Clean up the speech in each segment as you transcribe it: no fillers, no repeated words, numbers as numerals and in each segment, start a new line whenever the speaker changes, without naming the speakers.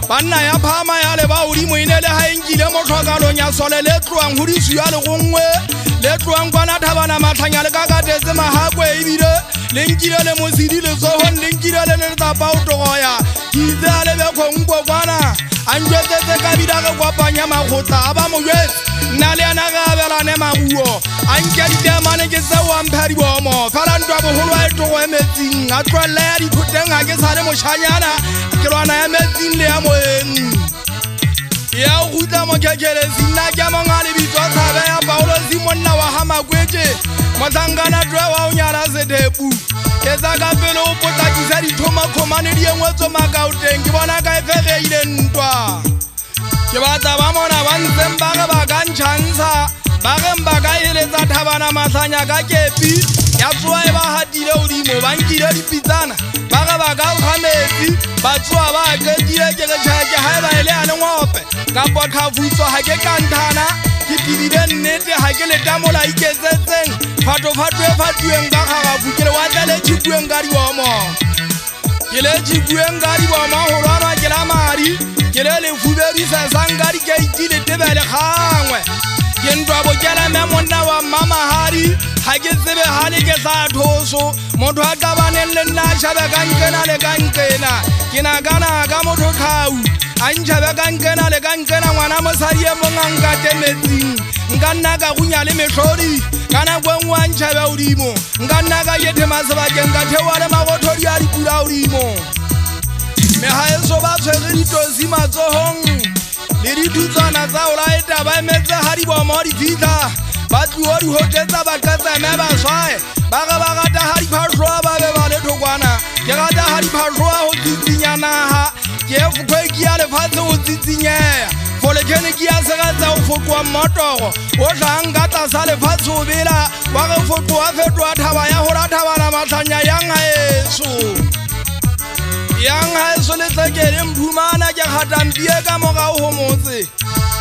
Banna ya phama ya le ba udimo ine le ha enkile mo tlhokalo nya sole le tloang ho disu ya le gongwe le tloang bana thabana matlhanya le ka katetse mahakwe ebile le nkile le mosidi le tsohon le nkile le tapa o togoya kitse a le be khongko bana a njwetse ka bida go kopanya magotla aba mo jwetse nna le ana ga belane mabuo a nke ditemane ke se wa mphadi bomo fela ntwa boholo a togo emetsing a tlwella ya dithoteng a ke sale moshanyana ke lwana ya metsing le ya moeng ya o gutla mo kekelesi nna ke mongale bitso tsabe ya Paulo Simonna wa ha makwetse motlangana twa wa o nyala sethepu ke tsa ka pele o potlakisa dithoma khomane di engwetso makauteng ke bona ka efegeile ntwa ke batla ba mona ba ntseng ba re ba ka ntšhantsha ba ge mba ka eletsa thabana matlhanya ka kepi ya tsoa e ba hatile odimo ba nkile dipitsana ba ge ba ka nkga metsi ba tsoa ba qetile ke re tšheke ga e ba e le a lengwope ka potlhafutso ga ke kanthana ke tibile nnete ga ke letamola iketsetseng fatofato e fatueng ka kgagafu ke le watla le tšhipueng ka dibomo ke le tšhipueng ka dibomo go lwanwa ke la madi ke le lefubedisesang ka dikeiti le tebele gangwe ke ntwa bokele me monna wa mmamahadi ga ke tsebe gale ke sa thoso motho a ka baneng le nna a šhabe ka nkena le ka nkena ke nakana ka motho kgau a ntšhabe ka nkena le ka nkena ngwana mosadi e mong a nkate metsing nka nna ka gunya le metlhodi ka nako e nngwe a ntšhabe odimo nka nna ka yethema sebakeng ka theoa le magothodi a dipula odimo megaeso ba tshwere ditosi matsohong le dithutswana tsa o laeta ba emetse ha di bomo di fitla ba tluo di hotsetsa ba qetseme ba swae ba ga ba gata ha di phashoa ba be ba le thokwana ke gata ha di phashoa ho tsitsinya naha ke fukwe ke ya lefatshe ho tsitsinyea folekene ke ya segatsa ho fotwa mmotoro o tlang ka tlasa lefatshe ho bela wa ge fotwa fetwa thaba ya ho rathabana matlhanya yang haeso yang haeso le tlekele mphumana ke kgatampie ka morao ho motse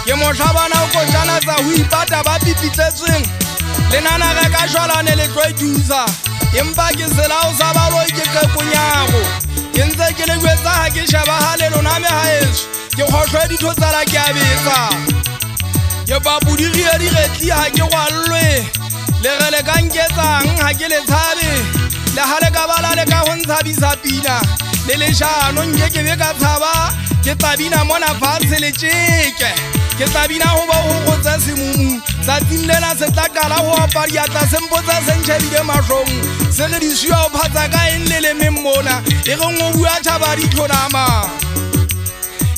ke motlhabana o kotjana tsa ho ipata ba pipitsetsweng lenana re ka jwalane le tlo thusa empa ke selao sa baloi ke qekonyago ke ntse ke le gwetsa ha ke sheba ha le lona me haeso ke khohlwe ditho tsala ke a betsa ke babudi re di retli ha ke gwallwe le re le ka nketsang ha ke le tshabe le ha le ka bala le ka ho ntshabisa pina le le shano nke ke be ka tshaba ke tabina mona fatshe le tjeke ke tabina ho ba ho gotsa semumu tsa tsillela se tla kala ho aparia tsa sempotsa sentšhebile mahlong se re di shua ho phatsa ka eng le memmona e re ngo bua thaba di thonama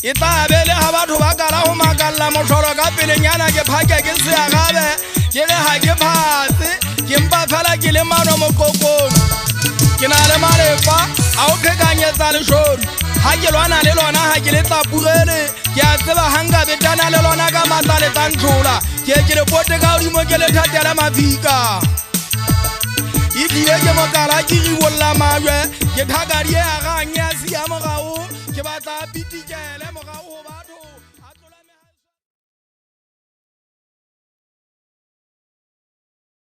e tla bele ha batho ba kala ho makalla mohlolo ka pelenyana ke phake ke se agabe ke re ha ke phatse ke mpa fela ke le mano mokokong ke na le malefa a o phekanyetsa leshodi ha ke lwana le lona ha ke le tlapurele ke a tseba hanga betana le lona ka matla le tantlola ke le pote ka hodimo ke le thatela mafika e tlile ke mokala ke ribolla majwe ke thakadie a ganye a sia morao ke batla pitikele